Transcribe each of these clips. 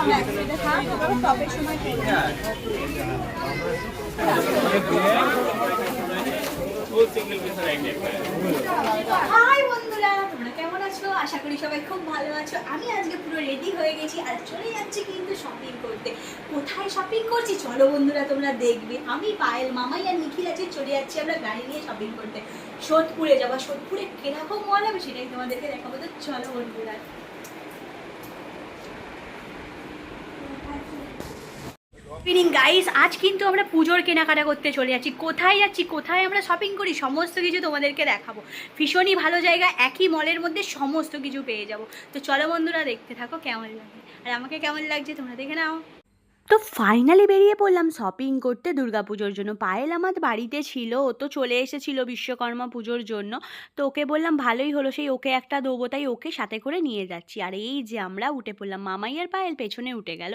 High বন্ধুরা, তোমরা কেমন আছো? আশা করি সবাই খুব ভালো আছো। আমি আজকে পুরো রেডি হয়ে গেছি আর চলে যাচ্ছি কিন্তু শপিং করতে। কোথায় শপিং করছি চলো বন্ধুরা তোমরা দেখবে। আমি পায়েল, মামাই আর নিখিল আছে, চলে যাচ্ছি আমরা গাড়ি নিয়ে শপিং করতে। সোদপুরে যাবো। সোদপুরে কিরকম মল হবে সেটাই তোমাদেরকে দেখাবো, তো চলো বন্ধুরা। গাইস, আজ কিন্তু আমরা পুজোর কেনাকাটা করতে চলে যাচ্ছি। কোথায় যাচ্ছি, কোথায় আমরা শপিং করি, সমস্ত কিছু তোমাদেরকে দেখাবো। ভীষণই ভালো জায়গা, একই মলের মধ্যে সমস্ত কিছু পেয়ে যাবো। তো চলো বন্ধুরা, দেখতে থাকো কেমন লাগে, আর আমাকে কেমন লাগছে তোমরা দেখে নাও। তো ফাইনালি বেরিয়ে পড়লাম শপিং করতে দুর্গাপুজোর জন্য। পায়েল আমার বাড়িতে ছিল, ও তো চলে এসেছিল বিশ্বকর্মা পুজোর জন্য। তো ওকে বললাম ভালোই হলো, সেই ওকে একটা দেবো, তাই ওকে সাথে করে নিয়ে যাচ্ছি। আর এই যে আমরা উঠে পড়লাম, মামাই আর পায়েল পেছনে উঠে গেল।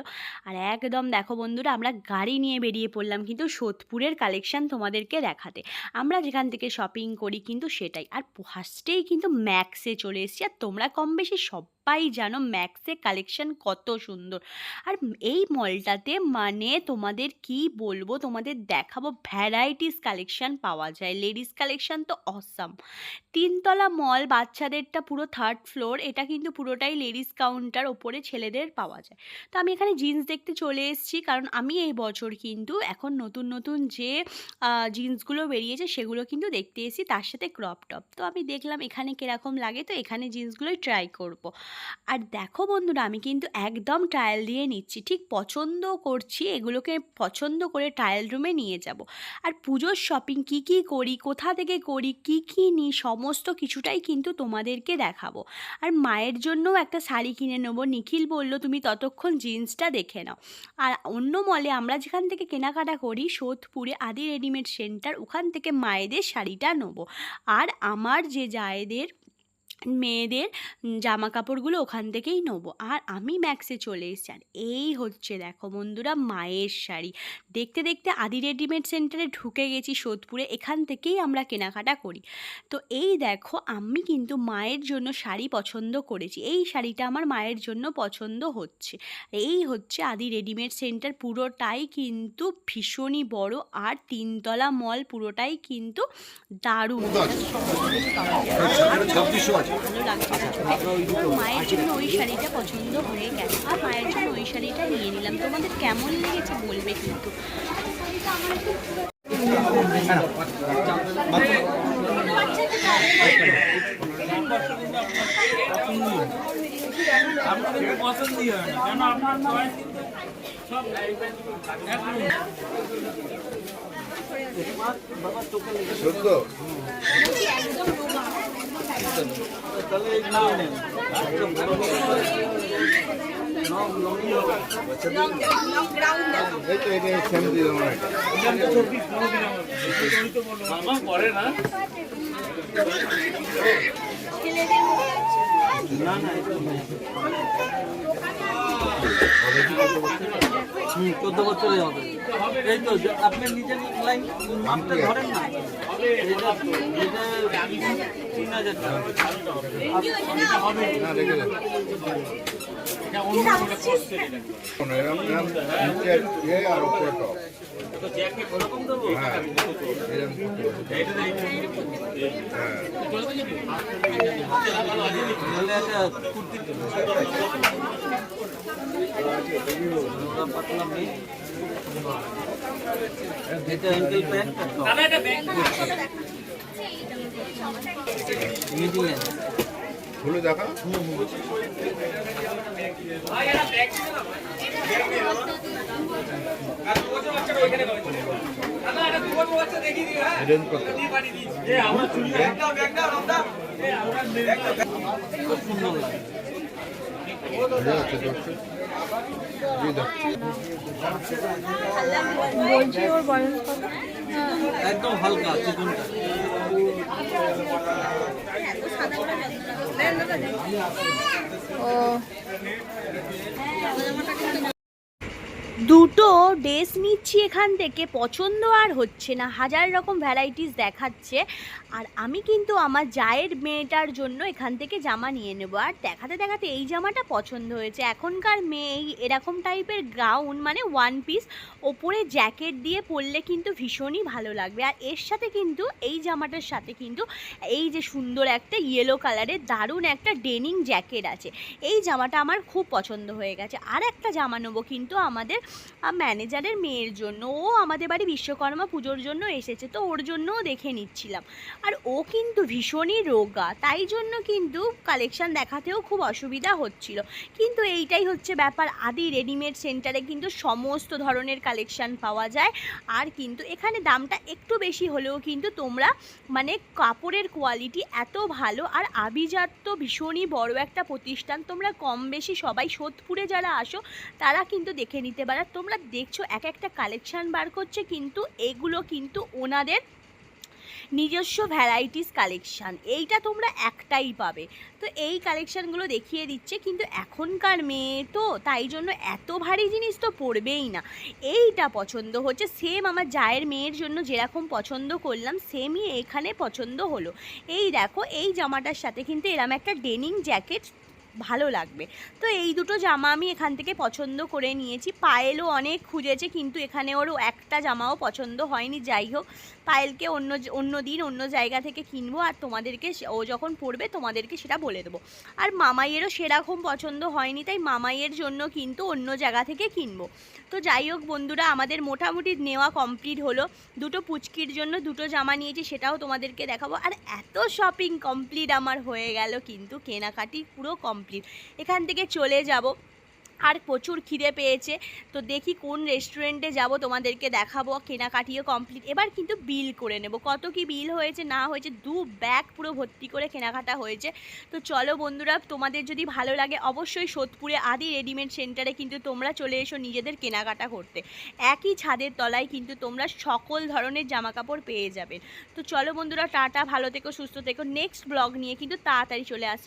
আর একদম দেখো বন্ধুরা, আমরা গাড়ি নিয়ে বেরিয়ে পড়লাম কিন্তু সোদপুরের কালেকশান তোমাদেরকে দেখাতে। আমরা যেখান থেকে শপিং করি কিন্তু সেটাই। আর ফার্স্টেই কিন্তু ম্যাক্সে চলে এসেছি। আর তোমরা কম বেশি সবাই জানো ম্যাক্সে কালেকশান কত সুন্দর। আর এই মলটাতে মানে তোমাদের কি বলবো, তোমাদের দেখাবো, ভ্যারাইটিস কালেকশান পাওয়া যায়। লেডিস কালেকশান তো অসাম। তিনতলা মল, বাচ্চাদেরটা পুরো থার্ড ফ্লোর, এটা কিন্তু পুরোটাই লেডিস কাউন্টার, ওপরে ছেলেদের পাওয়া যায়। তো আমি এখানে জিন্স দেখতে চলে এসেছি, কারণ আমি এই বছর কিন্তু এখন নতুন নতুন যে জিন্সগুলো বেরিয়েছে সেগুলো কিন্তু দেখতে এসেছি, তার সাথে ক্রপ টপ। তো আমি দেখলাম এখানে কীরকম লাগে, তো এখানে জিন্সগুলোই ট্রাই করব। আর দেখো বন্ধুরা, আমি কিন্তু একদম ট্রায়াল দিয়ে নিচ্ছি, ঠিক পছন্দ করছি, এগুলোকে পছন্দ করে ট্রায়াল রুমে নিয়ে যাব। আর পুজোর শপিং কি কি করি, কোথা থেকে করি, কি কি নিই, সমস্ত কিছুটাই কিন্তু তোমাদেরকে দেখাবো। আর মায়ের জন্যও একটা শাড়ি কিনে নেবো। নিখিল বলল তুমি ততক্ষণ জিন্সটা দেখে নাও। আর অন্য মলে আমরা যেখান থেকে কেনাকাটা করি, সোদপুরে আদি রেডিমেড সেন্টার, ওখান থেকে মায়েদের শাড়িটা নেবো। আর আমার যে জায়েদের মেয়েদের জামা কাপড়গুলো ওখান থেকেই নেবো। আর আমি ম্যাক্সে চলে এসেছি। আর এই হচ্ছে দেখো বন্ধুরা মায়ের শাড়ি। দেখতে দেখতে আদি রেডিমেড সেন্টারে ঢুকে গেছি সোদপুরে, এখান থেকেই আমরা কেনাকাটা করি। তো এই দেখো, আমি কিন্তু মায়ের জন্য শাড়ি পছন্দ করেছি। এই শাড়িটা আমার মায়ের জন্য পছন্দ হচ্ছে। এই হচ্ছে আদি রেডিমেড সেন্টার, পুরোটাই কিন্তু ভীষণই বড়। আর তিনতলা মল, পুরোটাই কিন্তু দারুণ। ভালো লাগছে। মায়ের জন্য ওই শাড়িটা পছন্দ হয়ে গেছে, আর মায়ের জন্য ওই শাড়িটা নিয়ে নিলাম। তোমাদের কেমন লেগেছে বলবে কিন্তু। পছন্দই হয় না কেন আপনার সব করে না না 14 বছরে হবে। এই তো আপনি নিজের লাইন আপনি ধরেন না, এটা 3000 টাকা হবে না। রেখে দেন, এটা অন্য আর উপরে টপ তো জ্যাকেট এরকম দেবো। হ্যাঁ এরকম এটা দেই। হ্যাঁ তাহলে একটা কুর্তি পাতলা মেয়ে, এটা অ্যাঙ্কেল প্যান্ট, দাদা এটা ব্যাগ মিডিল খুলে দেখা। ভাই এটা ব্যাগ আর দুটো বাচ্চা ওইখানে দাদা এটা দুটো বাচ্চা দেখিয়ে দিও। হ্যাঁ রেঞ্জ কত দিয়ে পাঠিয়ে দিয়েছি। এ আমরা চুরি ব্যাগটা রমদা, এ আমরা ব্যাগটা খুব সুন্দর লাগে। বলছি ওর বয়স কত? একদম হালকা চিকনটা। ও দুটো ড্রেস নিচ্ছি এখান থেকে, পছন্দ আর হচ্ছে না, হাজার রকম ভ্যারাইটিস দেখাচ্ছে। আর আমি কিন্তু আমার জায়ের মেয়েটার জন্য এখান থেকে জামা নিয়ে নেব। আর দেখাতে দেখাতে এই জামাটা পছন্দ হয়েছে। এখনকার মেয়ে এরকম টাইপের গাউন মানে ওয়ান পিস ওপরে জ্যাকেট দিয়ে পরলে কিন্তু ভীষণই ভালো লাগবে। আর এর সাথে কিন্তু এই জামাটার সাথে কিন্তু এই যে সুন্দর একটা ইয়েলো কালারের দারুণ একটা ডেনিং জ্যাকেট আছে। এই জামাটা আমার খুব পছন্দ হয়ে গেছে। আর একটা জামা নেবো কিন্তু আমাদের ম্যানেজারের মেয়ের জন্য। ও আমাদের বাড়ি বিশ্বকর্মা পুজোর জন্য এসেছে, তো ওর জন্যও দেখে নিচ্ছিলাম। আর ও কিন্তু ভীষণই রোগা, তাই জন্য কিন্তু কালেকশান দেখাতেও খুব অসুবিধা হচ্ছিল। কিন্তু এইটাই হচ্ছে ব্যাপার, আদি রেডিমেড সেন্টারে কিন্তু সমস্ত ধরনের কালেকশান পাওয়া যায়। আর কিন্তু এখানে দামটা একটু বেশি হলেও কিন্তু তোমরা মানে কাপড়ের কোয়ালিটি এত ভালো। আর আভিজাত তো ভীষণই বড় একটা প্রতিষ্ঠান, তোমরা কম বেশি সবাই সোদপুরে যারা আসো তারা কিন্তু দেখে নিতে পারো। তোমরা দেখছো এক একটা কালেকশান বার করছে, কিন্তু এগুলো কিন্তু ওনাদের নিজস্ব ভ্যারাইটিস কালেকশান, এইটা তোমরা একটাই পাবে। তো এই কালেকশানগুলো দেখিয়ে দিচ্ছে, কিন্তু এখনকার মেয়ে তো তাই জন্য এত ভারী জিনিস তো পরবেই না। এইটা পছন্দ হচ্ছে, সেম আমার জায়ের মেয়ের জন্য যেরকম পছন্দ করলাম সেমই এখানে পছন্দ হলো। এই দেখো, এই জামাটার সাথে কিন্তু এরম একটা ডেনিং জ্যাকেট ভালো লাগবে। তো এই দুটো জামা আমি এখান থেকে পছন্দ করে নিয়েছি। পায়েলও অনেক খুঁজেছে, কিন্তু এখানে ওর একটা জামাও পছন্দ হয়নি। যাই হোক, পায়েলকে অন্য দিন অন্য জায়গা থেকে কিনবো, আর তোমাদেরকে ও যখন পড়বে তোমাদেরকে সেটা বলে দেবো। আর মামাইয়েরও সেরকম পছন্দ হয়নি, তাই মামাইয়ের জন্য কিন্তু অন্য জায়গা থেকে কিনবো। তো যাই হোক বন্ধুরা, আমাদের মোটামুটি নেওয়া কমপ্লিট হলো। দুটো পুচকির জন্য দুটো জামা নিয়েছি, সেটাও তোমাদেরকে দেখাবো। আর এত শপিং কমপ্লিট আমার হয়ে গেল, কিন্তু কেনাকাটি পুরো কমপ্লিট। এখান থেকে চলে যাব, আর প্রচুর খিদে পেয়েছে, তো দেখি কোন রেস্টুরেন্টে যাব তোমাদেরকে দেখাবো। কেনাকাটিও কমপ্লিট, এবার কিন্তু বিল করে নেব। কত কি বিল হয়েছে না হয়েছে, 2 ব্যাগ পুরো ভর্তি করে কেনাকাটা হয়েছে। তো চলো বন্ধুরা, তোমাদের যদি ভালো লাগে অবশ্যই সোদপুরে আদি রেডিমেড সেন্টারে কিন্তু তোমরা চলে এসো নিজেদের কেনাকাটা করতে। একই ছাদের তলায় কিন্তু তোমরা সকল ধরনের জামাকাপড় পেয়ে যাবে। তো চলো বন্ধুরা, টাটা, ভালো থেকো, সুস্থ থেকো। নেক্সট ব্লগ নিয়ে কিন্তু তাড়াতাড়ি চলে আসছি।